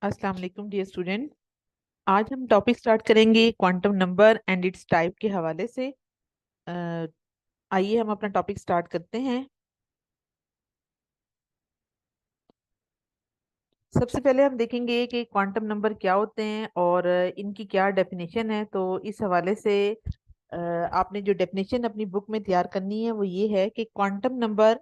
अस्सलाम वालेकुम dear student. आज हम टॉपिक स्टार्ट करेंगे quantum number and its type के हवाले से। अ, आइए हम अपना टॉपिक स्टार्ट करते हैं। सबसे पहले हम देखेंगे कि क्वांटम नंबर क्या होते हैं और इनकी क्या डेफिनेशन है। तो इस हवाले से आपने जो डेफिनेशन अपनी बुक में तैयार करनी है वो ये है कि quantum number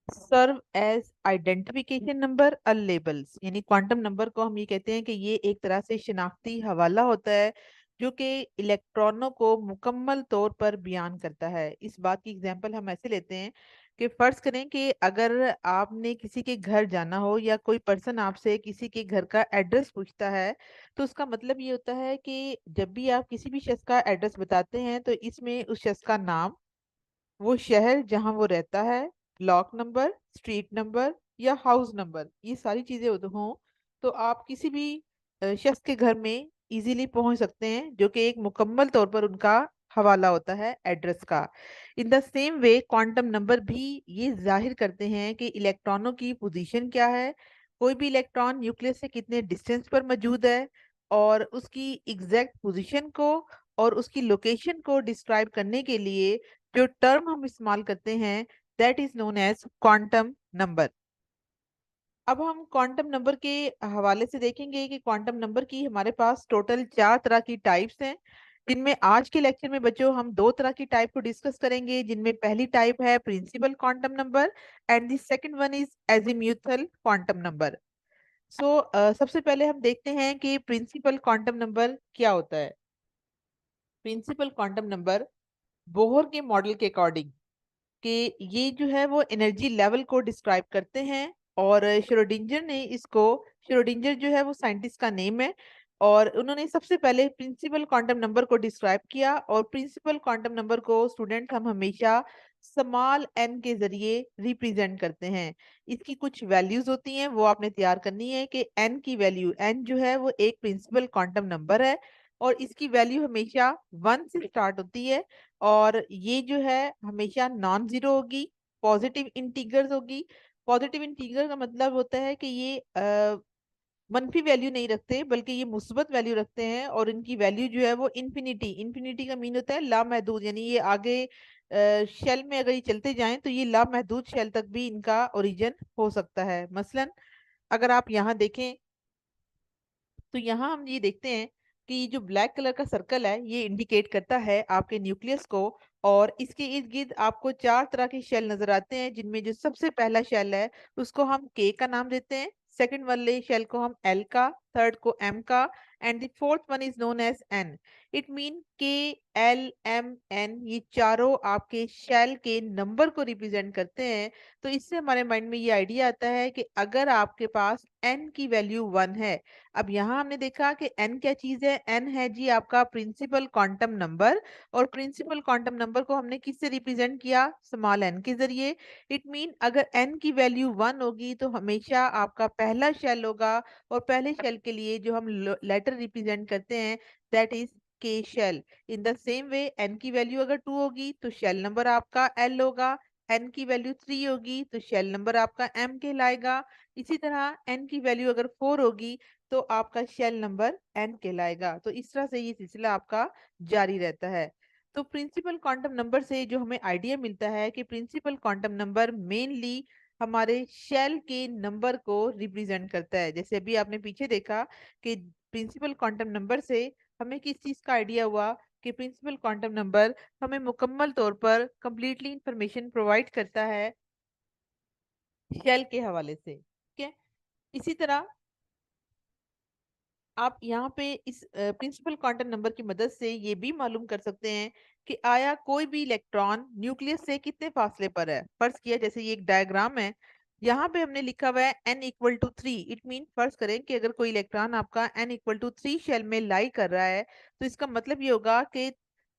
serve as identification number or labels, यानी क्वांटम नंबर को हम ये कहते हैं कि ये एक तरह से शिनाख्ती हवाला होता है जो कि इलेक्ट्रॉनों को मुकम्मल तौर पर बयान करता है। इस बात की एग्जांपल हम ऐसे लेते हैं कि फर्ज करें कि अगर आपने किसी के घर जाना हो या कोई पर्सन आपसे किसी के घर का एड्रेस पूछता है, तो उसका मतलब ये होता है कि जब भी आप किसी भी शख्स का एड्रेस बताते हैं तो इसमें उस शख्स का नाम, वो शहर जहां वो रहता है, ब्लॉक नंबर, स्ट्रीट नंबर या हाउस नंबर, ये सारी चीजें हों तो आप किसी भी शख्स के घर में इजीली पहुंच सकते हैं, जो कि एक मुकम्मल तौर पर उनका हवाला होता है एड्रेस का। इन the same way quantum number भी ये जाहिर करते हैं कि इलेक्ट्रॉनों की पोजीशन क्या है, कोई भी इलेक्ट्रॉन न्यूक्लियस से कितने डिस्टेंस पर मौजूद है, और उसकी एग्जैक्ट पोजीशन को और उसकी लोकेशन को डिस्क्राइब करने के लिए जो टर्म हम इस्तेमाल करते हैं that is known as quantum number. अब हम क्वांटम नंबर के हवाले से देखेंगे कि क्वांटम नंबर की हमारे पास टोटल 4 तरह की टाइप्स हैं, जिनमें आज के लेक्चर में बच्चों हम 2 तरह की टाइप को डिस्कस करेंगे, जिनमें पहली टाइप है principal quantum number and the second one is azimuthal quantum number. सबसे पहले हम देखते हैं कि प्रिंसिपल क्वांटम नंबर क्या होता है। प्रिंसिपल क्वांटम नंबर बोहर के मॉडल के अकॉर्डिंग कि ये जो है वो एनर्जी लेवल को डिस्क्राइब करते हैं, और श्रोडिंजर ने इसको, श्रोडिंजर जो है वो साइंटिस्ट का नेम है, और उन्होंने सबसे पहले प्रिंसिपल क्वांटम नंबर को डिस्क्राइब किया। और प्रिंसिपल क्वांटम नंबर को स्टूडेंट हम हमेशा स्मॉल एन के जरिए रिप्रेजेंट करते हैं। इसकी कुछ वैल्यूज होती हैं, वो आपने तैयार करनी है कि एन की वैल्यू, एन जो है वो एक प्रिंसिपल क्वांटम नंबर है और इसकी वैल्यू हमेशा 1 से स्टार्ट होती है, और ये जो है हमेशा नॉन जीरो होगी, पॉजिटिव इंटीजर्स होगी। पॉजिटिव इंटीजर का मतलब होता है कि ये मनफी वैल्यू नहीं रखते बल्कि ये मुस्बत वैल्यू रखते हैं, और इनकी वैल्यू जो है वो इन्फिनिटी, इन्फिनिटी का मीन होता है लामहदूद, यानी ये आगे शेल में अगर ये चलते जाएं तो ये लामहदूद शेल तक भी इनका ओरिजिन हो सकता है। मसलन अगर आप यहाँ देखें तो यहाँ हम ये देखते हैं कि ये जो ब्लैक कलर का सर्कल है ये इंडिकेट करता है आपके न्यूक्लियस को, और इसके इर्द गिर्द आपको 4 तरह के शेल नजर आते हैं, जिनमें जो सबसे पहला शेल है उसको हम के का नाम देते हैं, सेकंड वाले शेल को हम एल का, थर्ड को एम का, and the fourth one is known as N. It mean K, L, M, N, ये चारों आपके शेल के नंबर को रिप्रेजेंट करते हैं। तो इससे हमारे माइंड में ये आइडिया आता है कि अगर आपके पास एन की वैल्यू 1 है, अब यहाँ हमने देखा कि n क्या चीज है, n है जी आपका प्रिंसिपल क्वांटम नंबर, और प्रिंसिपल क्वांटम नंबर को हमने किससे रिप्रेजेंट किया, स्मॉल n के जरिए। इट मीन अगर n की वैल्यू 1 होगी तो हमेशा आपका पहला शेल होगा, और पहले शेल के लिए जो हम लेटर रिप्रेजेंट करते हैं that is K shell. In the same way n की वैल्यू अगर 2 होगी तो शेल नंबर आपका l होगा, n की वैल्यू 3 होगी तो शेल नंबर आपका m कहलाएगा। इसी तरह n की वैल्यू अगर 4 होगी तो आपका शेल नंबर एन कहलाएगा। तो इस तरह से ये सिलसिला आपका जारी रहता है। तो प्रिंसिपल क्वांटम नंबर से जो हमें आइडिया मिलता है कि प्रिंसिपल क्वांटम नंबर मेनली हमारे शेल के नंबर को रिप्रेजेंट करता है। जैसे अभी आपने पीछे देखा कि प्रिंसिपल क्वांटम नंबर से हमें किस चीज का आइडिया हुआ कि प्रिंसिपल क्वांटम नंबर हमें मुकम्मल तौर पर कंप्लीटली इंफॉर्मेशन प्रोवाइड करता है शेल के हवाले से। ठीक है। इसी तरह आप यहाँ पे इस प्रिंसिपल क्वांटम नंबर की मदद से ये भी मालूम कर सकते हैं कि आया कोई भी इलेक्ट्रॉन न्यूक्लियस से कितने फासले पर है। फर्ज किया जैसे ये एक डायग्राम है, यहाँ पे हमने लिखा हुआ है n=3। इट मीन फर्ज करें कि अगर कोई इलेक्ट्रॉन आपका n=3 शेल में लाई कर रहा है, तो इसका मतलब ये होगा कि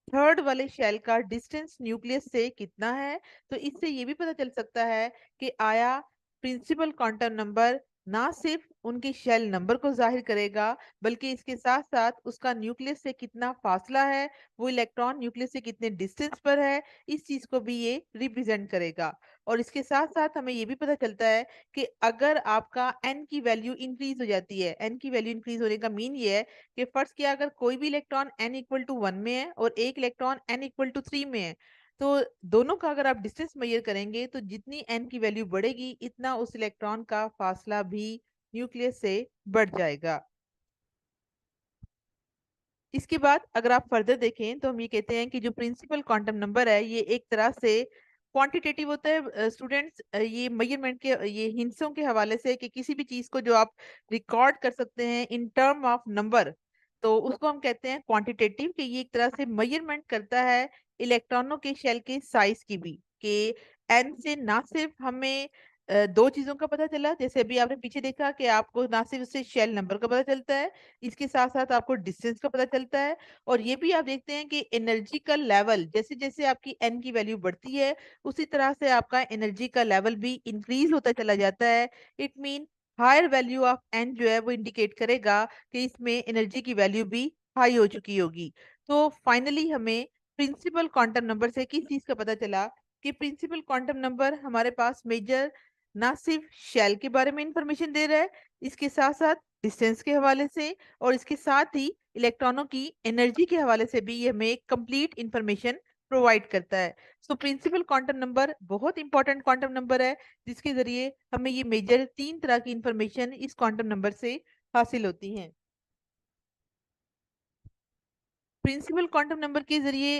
थर्ड वाले शेल का डिस्टेंस न्यूक्लियस से कितना है। तो इससे ये भी पता चल सकता है कि आया प्रिंसिपल क्वांटम नंबर ना सिर्फ उनके शेल नंबर को जाहिर करेगा बल्कि इसके साथ साथ उसका न्यूक्लियस से कितना फासला है, वो इलेक्ट्रॉन न्यूक्लियस से कितने डिस्टेंस पर है, इस चीज को भी ये रिप्रेजेंट करेगा। और इसके साथ साथ हमें ये भी पता चलता है कि अगर आपका एन की वैल्यू इंक्रीज हो जाती है, एन की वैल्यू इंक्रीज होने का मीन ये है कि फर्स्ट किया, अगर कोई भी इलेक्ट्रॉन एन इक्वल टू 1 में है और एक इलेक्ट्रॉन एन इक्वल टू 3 में है, तो दोनों का अगर आप डिस्टेंस मेजर करेंगे तो जितनी एन की वैल्यू बढ़ेगी इतना उस इलेक्ट्रॉन का फासला भी न्यूक्लियस से बढ़ जाएगा। इसके बाद अगर आप फर्दर देखें तो हम ये कहते हैं कि जो प्रिंसिपल क्वांटम नंबर है ये एक तरह से क्वांटिटेटिव होता है स्टूडेंट्स। ये मेजरमेंट के ये हिंसों के हवाले से कि किसी भी चीज को जो आप रिकॉर्ड कर सकते हैं इन टर्म ऑफ नंबर, तो उसको हम कहते हैं क्वांटिटेटिव, कि ये एक तरह से मेजरमेंट करता है इलेक्ट्रॉनों के शेल के साइज की भी, कि एन से ना सिर्फ हमें दो चीजों का पता चला, जैसे अभी आपने पीछे देखा कि आपको ना सिर्फ उससे शेल नंबर का पता चलता है, इसके साथ साथ आपको डिस्टेंस का पता चलता है, और ये भी आप देखते हैं कि एनर्जी का लेवल जैसे जैसे आपकी एन की वैल्यू बढ़ती है उसी तरह से आपका एनर्जी का लेवल भी इंक्रीज होता चला जाता है। It mean higher value of N जो है वो इंडिकेट करेगा कि इसमें एनर्जी की वैल्यू भी हाई हो चुकी होगी। तो फाइनली हमें प्रिंसिपल क्वांटम नंबर से किस चीज का पता चला कि प्रिंसिपल क्वांटम नंबर हमारे पास मेजर ना सिर्फ शेल के बारे में इंफॉर्मेशन दे रहा है, इसके साथ साथ डिस्टेंस के हवाले से और इसके साथ ही इलेक्ट्रॉनों की एनर्जी के हवाले से भी ये हमें कंप्लीट इंफॉर्मेशन प्रोवाइड करता है। सो प्रिंसिपल क्वांटम नंबर बहुत इंपॉर्टेंट क्वांटम नंबर है, जिसके जरिए हमें ये मेजर तीन तरह की इंफॉर्मेशन इस क्वांटम नंबर से हासिल होती है। प्रिंसिपल क्वांटम नंबर के जरिए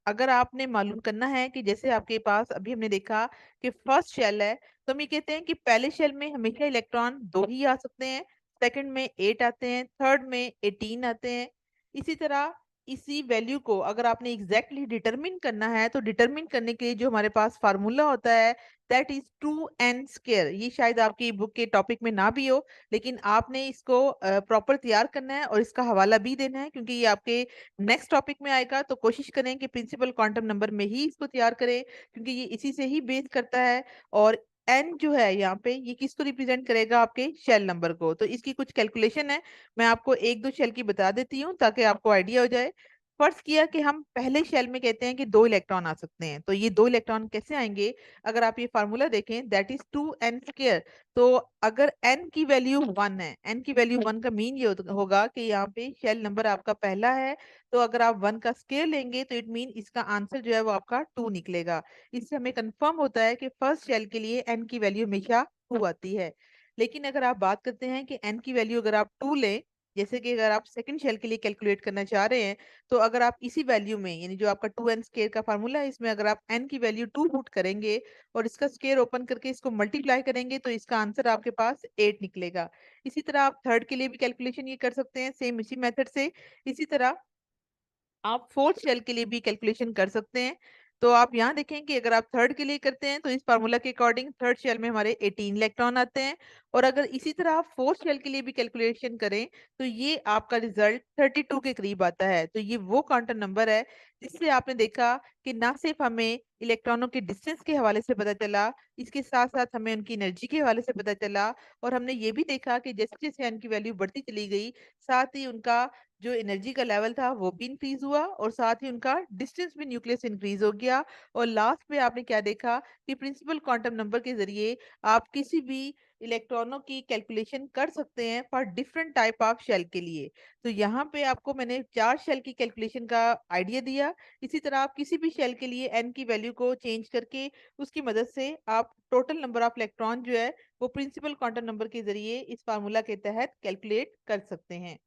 अगर आपने मालूम करना है कि जैसे आपके पास अभी हमने देखा कि फर्स्ट शेल है, तो हम ये कहते हैं कि पहले शेल में हमेशा इलेक्ट्रॉन दो ही आ सकते हैं, सेकंड में 8 आते हैं, थर्ड में 18 आते हैं। इसी तरह इसी वैल्यू को अगर आपने एग्जैक्टली डिटरमिन करना है तो डिटरमिन करने के लिए जो हमारे पास फार्मूला होता है दैट इज 2n²। ये शायद आपकी बुक के टॉपिक में ना भी हो, लेकिन आपने इसको प्रॉपर तैयार करना है और इसका हवाला भी देना है, क्योंकि ये आपके नेक्स्ट टॉपिक में आएगा। तो कोशिश करें कि प्रिंसिपल क्वांटम नंबर में ही इसको तैयार करें, क्योंकि ये इसी से ही बेस करता है। और एन जो है यहाँ पे ये किसको रिप्रेजेंट करेगा, आपके शेल नंबर को। तो इसकी कुछ कैलकुलेशन है, मैं आपको एक दो शेल की बता देती हूँ ताकि आपको आइडिया हो जाए। फर्स्ट किया कि हम पहले शेल में कहते हैं कि दो इलेक्ट्रॉन आ सकते हैं, तो ये दो इलेक्ट्रॉन कैसे आएंगे, अगर आप ये फार्मूला देखें दैट इज 2n²। तो अगर n की वैल्यू 1 है, n की वैल्यू 1 का मीन ये होगा कि यहाँ पे शेल नंबर आपका पहला है, तो अगर आप 1 का स्केयर लेंगे तो इट मीन इसका आंसर जो है वो आपका 2 निकलेगा। इससे हमें कंफर्म होता है कि फर्स्ट शेल के लिए n की वैल्यू हमेशा 2 आती है। लेकिन अगर आप बात करते हैं कि n की वैल्यू अगर आप 2 लें, जैसे कि अगर आप सेकंड शेल के लिए कैलकुलेट करना चाह रहे हैं, तो अगर आप इसी वैल्यू में यानी जो आपका 2n² का फार्मूला है इसमें अगर आप n की वैल्यू 2 पुट करेंगे और इसका स्क्वायर ओपन करके इसको मल्टीप्लाई करेंगे तो इसका आंसर आपके पास 8 निकलेगा। इसी तरह आप थर्ड के लिए भी कैलकुलेशन ये कर सकते हैं सेम इसी मेथड से। इसी तरह आप फोर्थ शेल के लिए भी कैलकुलेशन कर सकते हैं। तो आप यहाँ देखें कि अगर आप थर्ड के लिए करते हैं तो इस फार्मूला के अकॉर्डिंग थर्ड शेल में हमारे 18 इलेक्ट्रॉन आते हैं, और अगर इसी तरह आप फोर्थ शेल के लिए भी कैलकुलेशन करें तो ये आपका रिजल्ट 32 के करीब आता है। तो ये वो क्वांटम नंबर है जिससे आपने देखा कि ना सिर्फ हमें इलेक्ट्रॉनों के डिस्टेंस के हवाले से पता चला, इसके साथ साथ हमें उनकी एनर्जी के हवाले से पता चला, और हमने ये भी देखा कि जैसे जैसे एन की वैल्यू बढ़ती चली गई साथ ही उनका जो एनर्जी का लेवल था वो भी इंक्रीज हुआ, और साथ ही उनका डिस्टेंस भी न्यूक्लियस इंक्रीज हो गया। और लास्ट में आपने क्या देखा कि प्रिंसिपल क्वांटम नंबर के जरिए आप किसी भी इलेक्ट्रॉनों की कैलकुलेशन कर सकते हैं for different type of shell के लिए। तो यहाँ पे आपको मैंने चार शेल की कैलकुलेशन का आइडिया दिया। इसी तरह आप किसी भी शेल के लिए एन की वैल्यू को चेंज करके उसकी मदद से आप टोटल नंबर ऑफ इलेक्ट्रॉन जो है वो प्रिंसिपल क्वांटम नंबर के जरिए इस फार्मूला के तहत कैलकुलेट कर सकते हैं।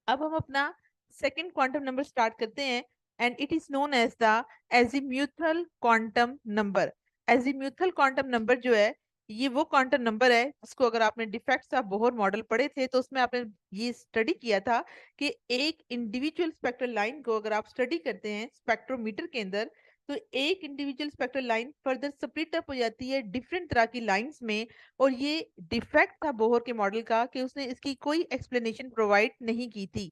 अब हम अपना सेकंड क्वांटम नंबर स्टार्ट करते हैं, and it is known as the azimuthal quantum number. Azimuthal quantum number जो है ये वो क्वांटम नंबर है जिसको अगर आपने डिफेक्ट्स ऑफ बोहर मॉडल पढ़े थे तो उसमें आपने ये स्टडी किया था कि एक इंडिविजुअल स्पेक्ट्रल लाइन को अगर आप स्टडी करते हैं स्पेक्ट्रोमीटर के अंदर, तो एक individual spectral line further split up हो जाती है डिफरेंट तरह की लाइंस में। और ये डिफेक्ट था बोहर के मॉडल का कि उसने इसकी कोई एक्सप्लेनेशन प्रोवाइड नहीं की थी।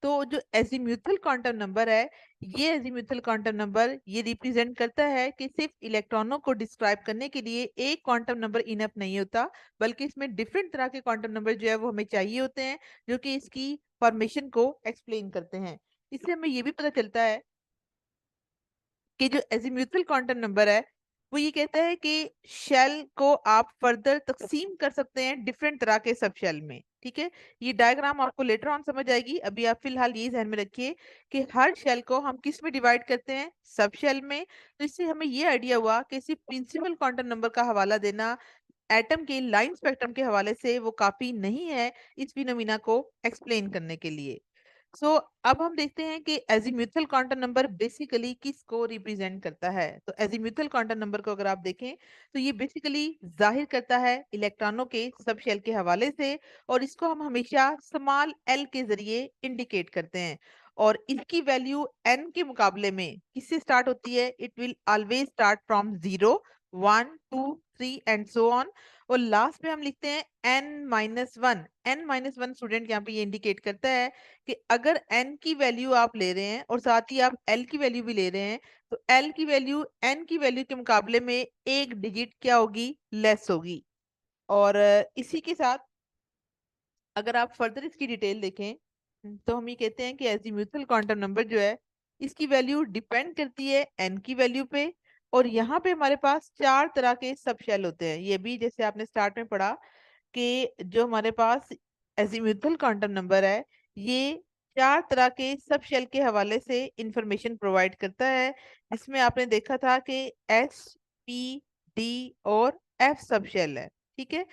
तो जो एजीम्यूथल क्वांटम नंबर है, ये एजीम्यूथल क्वांटम नंबर ये रिप्रेजेंट करता है कि सिर्फ इलेक्ट्रॉनों को डिस्क्राइब करने के लिए एक क्वांटम नंबर इनफ नहीं होता, बल्कि इसमें डिफरेंट तरह के क्वांटम नंबर जो है वो हमें चाहिए होते हैं जो कि इसकी फॉर्मेशन को एक्सप्लेन करते हैं। इससे हमें ये भी पता चलता है कि जो एजीम्यूथल क्वांटम नंबर है वो ये कहता है कि शेल को आप फर्दर तकसीम कर सकते हैं डिफरेंट तरह के सब शेल में। ठीक है, ये डायग्राम आपको लेटर ऑन समझ आएगी, अभी आप फिलहाल ये ध्यान में रखिए कि हर शेल को हम किस में डिवाइड करते हैं, सब शेल में। तो इससे हमें ये आइडिया हुआ कि सिर्फ प्रिंसिपल क्वांटम नंबर का हवाला देना एटम के लाइन स्पेक्ट्रम के हवाले से वो काफी नहीं है इस फिनोमिना को एक्सप्लेन करने के लिए। सो अब हम देखते हैं कि एजीम्यूथल क्वांटम नंबर बेसिकली किसको रिप्रेजेंट करता है। तो एजीम्यूथल क्वांटम नंबर को अगर आप देखें तो ये बेसिकली जाहिर करता है इलेक्ट्रॉनों के सब शेल के हवाले से, और इसको हम हमेशा स्मॉल एल के जरिए इंडिकेट करते हैं। और इसकी वैल्यू एन के मुकाबले में किससे स्टार्ट होती है, it will always start from 0, 1, 2, 3 and so on. और लास्ट में हम लिखते हैं n-1। n-1 स्टूडेंट यहाँ पे ये इंडिकेट करता है कि अगर n की वैल्यू आप ले रहे हैं और साथ ही आप l की वैल्यू भी ले रहे हैं, तो l की वैल्यू n की वैल्यू के मुकाबले में एक डिजिट क्या होगी, लेस होगी। और इसी के साथ अगर आप फर्दर इसकी डिटेल देखें, तो हम ये कहते हैं कि एजीम्यूथल क्वांटम नंबर जो है इसकी वैल्यू डिपेंड करती है n की वैल्यू पे। और यहाँ पे हमारे पास चार तरह के सब शेल होते हैं, ये भी जैसे आपने स्टार्ट में पढ़ा कि जो हमारे पास एजीम्यूथल क्वांटम नंबर है ये चार तरह के सब शेल के हवाले से इंफॉर्मेशन प्रोवाइड करता है, जिसमें आपने देखा था कि एस, पी, डी और एफ सब शेल है। ठीक है,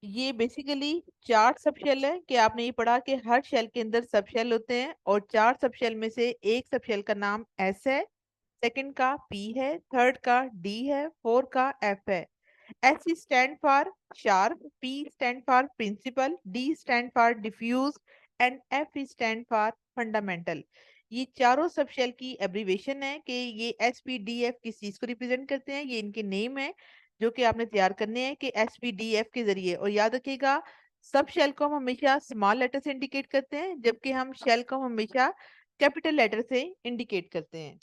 ये बेसिकली चार सब शेल है कि आपने ये पढ़ा कि हर शेल के अंदर सब शेल होते हैं, और चार सब शेल में से एक सब शेल का नाम एस है, सेकंड का पी है, थर्ड का डी है, फोर का एफ है। S stand for sharp, P stand for principal, D stand for diffuse and F stand for fundamental। ये चारों सब शेल की एब्रीवेशन है कि ये SPDF किस चीज को रिप्रेजेंट करते हैं, ये इनके नेम है जो कि आपने तैयार करने हैं कि SPDF के जरिए। और याद रखिएगा सब शेल को हम हमेशा स्मॉल लेटर से इंडिकेट करते हैं, जबकि हम शेल को हम हमेशा कैपिटल लेटर से इंडिकेट करते हैं।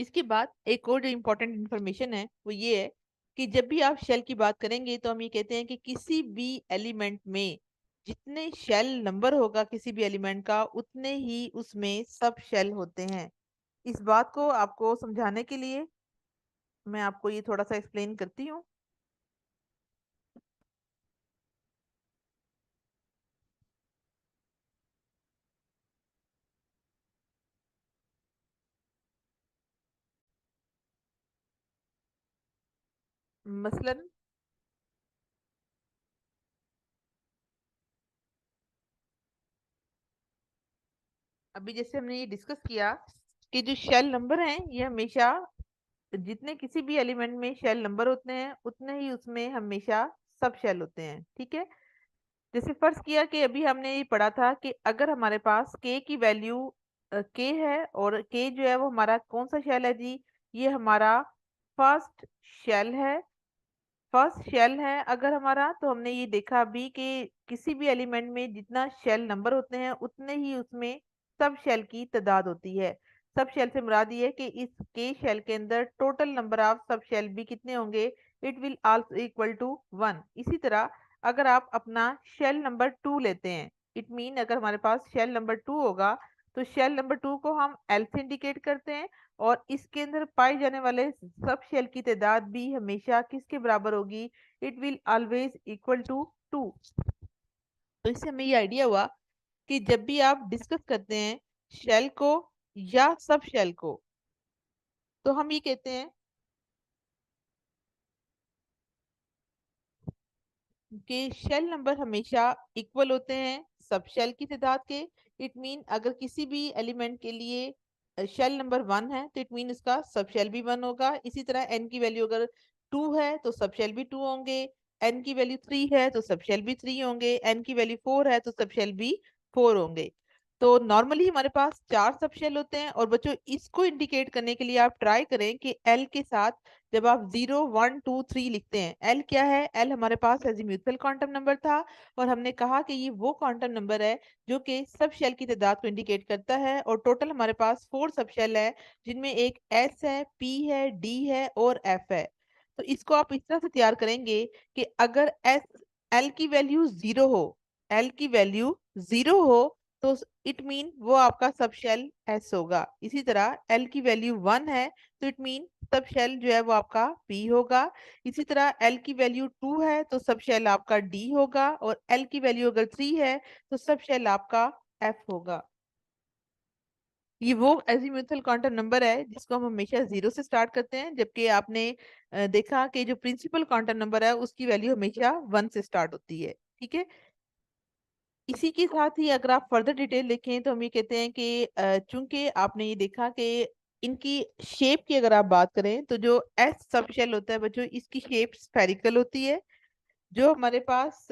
इसके बाद एक और जो इम्पोर्टेंट इंफॉर्मेशन है वो ये है कि जब भी आप शेल की बात करेंगे तो हम ये कहते हैं कि किसी भी एलिमेंट में जितने शेल नंबर होगा किसी भी एलिमेंट का, उतने ही उसमें सब शेल होते हैं। इस बात को आपको समझाने के लिए मैं आपको ये थोड़ा सा एक्सप्लेन करती हूँ। मसलन अभी जैसे हमने ये डिस्कस किया कि जो शेल नंबर हैं ये हमेशा जितने किसी भी एलिमेंट में शेल नंबर होते हैं उतने ही उसमें हमेशा सब शेल होते हैं। ठीक है, जैसे फर्ज किया कि अभी हमने ये पढ़ा था कि अगर हमारे पास k की वैल्यू k है, और k जो है वो हमारा कौन सा शेल है जी, ये हमारा फर्स्ट शेल है। फर्स्ट शेल है अगर हमारा, तो हमने ये देखा अभी कि किसी भी एलिमेंट में जितना शेल नंबर होते हैं उतने ही उसमें सब शेल की तादाद होती है। सब शेल से मुराद ये है कि इस के शेल के अंदर total number of subshell भी कितने होंगे, it will also equal to 1। इसी तरह अगर आप अपना शेल नंबर 2 लेते हैं, इट मीन अगर हमारे पास शेल नंबर 2 होगा तो शेल नंबर 2 को हम एल से इंडिकेट करते हैं, और इसके अंदर पाए जाने वाले सब शेल की तादाद भी हमेशा किसके बराबर होगी, it will always equal to 2। तो इससे हमें ये आइडिया हुआ कि जब भी आप डिस्कस करते हैं शेल को या सब शेल को, तो हम ये कहते हैं कि शेल नंबर हमेशा इक्वल होते हैं सब शेल की तादाद के। इट मीन अगर किसी भी एलिमेंट के लिए शेल नंबर 1 है तो इट मीन उसका सब शेल भी 1 होगा। इसी तरह एन की वैल्यू अगर 2 है तो सब शेल भी 2 होंगे, एन की वैल्यू 3 है तो सब शेल भी 3 होंगे, एन की वैल्यू 4 है तो सब शेल भी 4 होंगे। तो नॉर्मली हमारे पास चार सब शेल होते हैं, और बच्चों इसको इंडिकेट करने के लिए आप ट्राई करें कि एल के साथ जब आप 0, 1, 2, 3 लिखते हैं, एल क्या है, एल हमारे पास एजीम्यूथल क्वांटम नंबर था, और हमने कहा कि ये वो क्वांटम नंबर है जो कि सब शेल की तादाद को इंडिकेट करता है। और टोटल हमारे पास 4 सब शेल है, जिनमें एक एस है, पी है, डी है और एफ है। तो इसको आप इस तरह से तैयार करेंगे कि अगर एस एल की वैल्यू 0 हो, एल की वैल्यू 0 हो, तो इट मीन वो आपका सब शेल एस होगा। इसी तरह एल की वैल्यू 1 है तो इट मीन सब शेल जो है वो आपका पी होगा। इसी तरह एल की वैल्यू 2 है तो सब शेल आपका डी होगा, और एल की वैल्यू अगर 3 है तो सब शेल आपका एफ होगा। ये वो एजीमुथल क्वांटम नंबर है जिसको हम हमेशा जीरो से स्टार्ट करते हैं, जबकि आपने देखा कि जो प्रिंसिपल क्वांटम नंबर है उसकी वैल्यू हमेशा 1 से स्टार्ट होती है। ठीक है। इसी के साथ ही अगर आप फर्दर डिटेल देखें तो हम ये कहते हैं कि चूंकि आपने ये देखा कि इनकी शेप की अगर आप बात करें तो जो एस सबशेल होता है बच्चों, इसकी शेप स्फेरिकल होती है। जो हमारे पास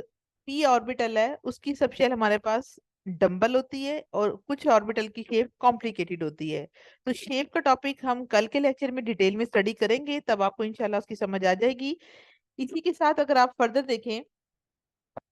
पी ऑर्बिटल है उसकी सबशेल हमारे पास डंबल होती है, और कुछ ऑर्बिटल की शेप कॉम्प्लिकेटेड होती है। तो शेप का टॉपिक हम कल के लेक्चर में डिटेल में स्टडी करेंगे, तब आपको इंशाल्लाह उसकी समझ आ जाएगी। इसी के साथ अगर आप फर्दर देखें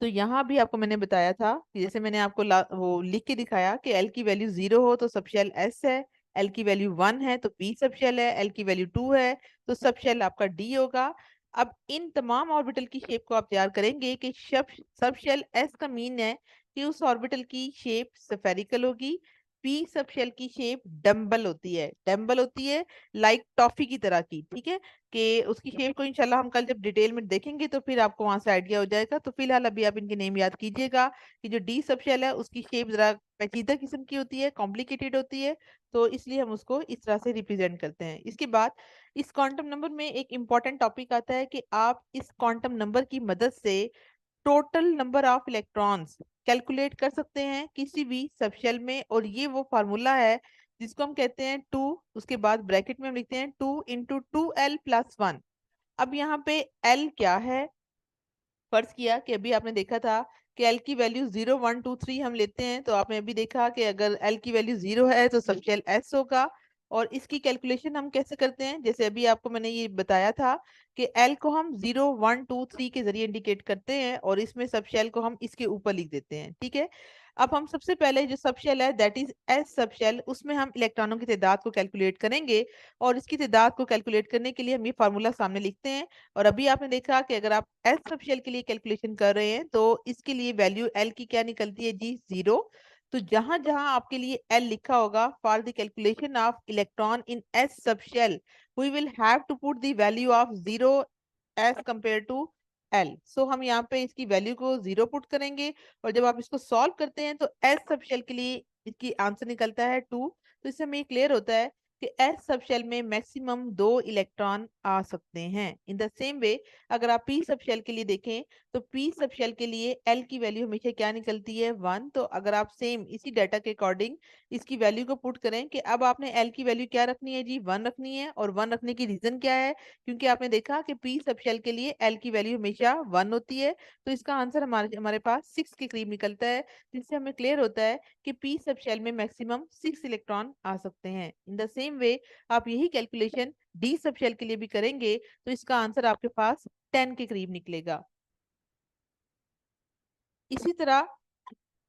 तो यहाँ भी आपको मैंने बताया था कि जैसे मैंने आपको वो लिख के दिखाया कि एल की वैल्यू 0 हो तो सबशेल एस है, एल की वैल्यू 1 है तो पी सबशेल है, एल की वैल्यू 2 है तो सबशेल आपका डी होगा। अब इन तमाम ऑर्बिटल की शेप को आप तैयार करेंगे कि सबशेल एस का मीन है कि उस ऑर्बिटल की शेप स्फेरिकल होगी। पी सबशेल की शेप डम्बल होती है, डम्बल होती है लाइक टॉफी की तरह की। ठीक है, कि उसकी शेप को इंशाल्लाह हम कल जब डिटेल में देखेंगे तो फिर आपको वहां से आइडिया हो जाएगा। तो फिलहाल अभी आप इनके नेम याद कीजिएगा कि जो डी सब शेल है उसकी शेप जरा पेचीदा किस्म की होती है, कॉम्प्लिकेटेड होती है, तो इसलिए हम उसको इस तरह से रिप्रेजेंट करते हैं। इसके बाद इस क्वांटम नंबर में एक इंपॉर्टेंट टॉपिक आता है कि आप इस क्वांटम नंबर की मदद से total number of electrons calculate कर सकते हैं किसी भी सबशेल में, और ये वो फार्मूला है जिसको हम कहते हैं 2, उसके बाद ब्रैकेट में हम लिखते हैं 2 × 2l + 1। अब यहाँ पे L क्या है, फर्ज किया कि अभी आपने देखा था कि L की वैल्यू 0 1 2 3 हम लेते हैं, तो आपने अभी देखा कि अगर L की वैल्यू 0 है तो सबशेल S होगा। और इसकी कैलकुलेशन हम कैसे करते हैं, जैसे अभी आपको मैंने ये बताया था कि L को हम 0 1 2 3 के जरिए इंडिकेट करते हैं, और इसमें सबशेल को हम इसके ऊपर लिख देते हैं। ठीक है। अब हम सबसे पहले जो सबशेल है दैट इज एस सबशेल, उसमें हम इलेक्ट्रॉनों की तादाद को कैलकुलेट करेंगे, और इसकी तादाद को कैलकुलेट करने के लिए हम ये फार्मूला सामने लिखते हैं। और अभी आपने देखा कि अगर आप एस सबशेल के लिए कैलकुलेशन कर रहे हैं तो इसके लिए वैल्यू एल की क्या निकलती है जी, 0। तो जहां जहां आपके लिए एल लिखा होगा for the calculation of electron in S subshell we will have to put the value of 0 as compare to L. So हम यहाँ पे इसकी वैल्यू को 0 पुट करेंगे, और जब आप इसको सॉल्व करते हैं तो एस सबशेल के लिए इसकी आंसर निकलता है 2। तो इससे हमें क्लियर होता है कि एस सबशेल में मैक्सिमम 2 इलेक्ट्रॉन आ सकते हैं। इन द सेम वे अगर आप पी सबशेल के लिए देखें तो पी सबशेल के लिए एल की वैल्यू हमेशा क्या निकलती है, 1। तो अगर आप सेम इसी डाटा के अकॉर्डिंग इसकी वैल्यू को पुट करें कि अब आपने एल की वैल्यू क्या रखनी है जी, 1 रखनी है। और 1 रखने की रीजन क्या है, क्योंकि आपने देखा कि पी सबशेल के लिए एल की वैल्यू हमेशा 1 होती है। तो इसका आंसर हमारे हमारे पास 6 के करीब निकलता है, जिससे हमें क्लियर होता है कि पी सब शेल में मैक्सिमम 6 इलेक्ट्रॉन आ सकते हैं। इन द सेम वे आप यही कैलकुलेशन डी सब शेल के लिए भी करेंगे तो इसका आंसर आपके पास 10 के करीब निकलेगा। इसी तरह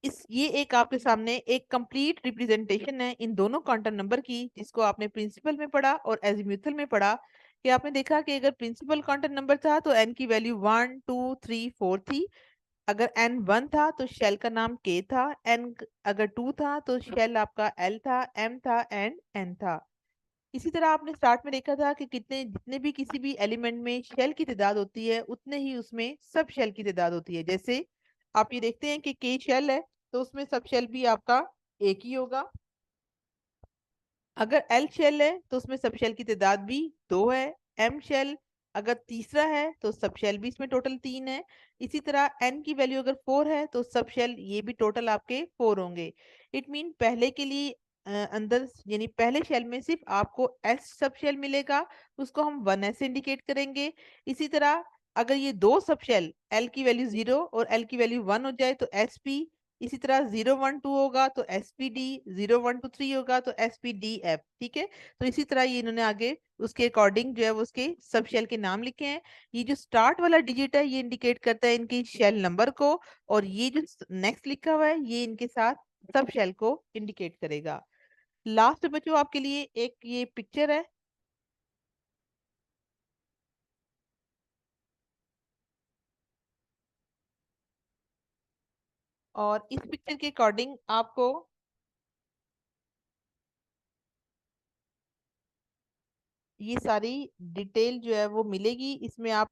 इस ये एक आपके सामने एक कंप्लीट रिप्रेजेंटेशन है इन दोनों क्वांटम नंबर की, जिसको आपने प्रिंसिपल में पढ़ा और एजीम्यूथल में पढ़ा। कि आपने देखा कि अगर प्रिंसिपल क्वांटम नंबर था तो एन की वैल्यू 1 2 3 4 थी। अगर एन 1 था तो शेल का नाम के था, एन अगर 2 था तो शेल आपका एल था, एम था एंड एन था। इसी तरह आपने स्टार्ट में देखा था कि कितने जितने भी किसी भी एलिमेंट में शेल की तादाद होती है उतने ही उसमें सब शेल की तादाद होती है। जैसे आप ये देखते हैं कि के शेल है तो उसमें सब शेल भी आपका एक ही होगा। अगर एल शेल है तो उसमें सब शेल की तादाद भी 2 है। एम शेल अगर तीसरा है तो सब शेल भी इसमें टोटल 3 है। इसी तरह एन की वैल्यू अगर 4 है तो सब शेल ये भी टोटल आपके 4 होंगे। इट मीन पहले के लिए अंदर यानी पहले शेल में सिर्फ आपको एस सब शेल मिलेगा, उसको हम 1 से इंडिकेट करेंगे। इसी तरह अगर ये दो सब शेल एल की वैल्यू 0 और एल की वैल्यू 1 हो जाए तो एस पी। इसी तरह 0 1 2 होगा तो एस पी डी, 0 1 2 3 होगा तो एस पी डी एफ। ठीक है। तो इसी तरह ये इन्होंने आगे उसके अकॉर्डिंग जो है वो उसके सब शेल के नाम लिखे हैं। ये जो स्टार्ट वाला डिजिट है ये इंडिकेट करता है इनकी शेल नंबर को, और ये जो नेक्स्ट लिखा हुआ है ये इनके साथ सब शेल को इंडिकेट करेगा। लास्ट बच्चों आपके लिए एक ये पिक्चर है, और इस पिक्चर के अकॉर्डिंग आपको ये सारी डिटेल जो है वो मिलेगी इसमें। आप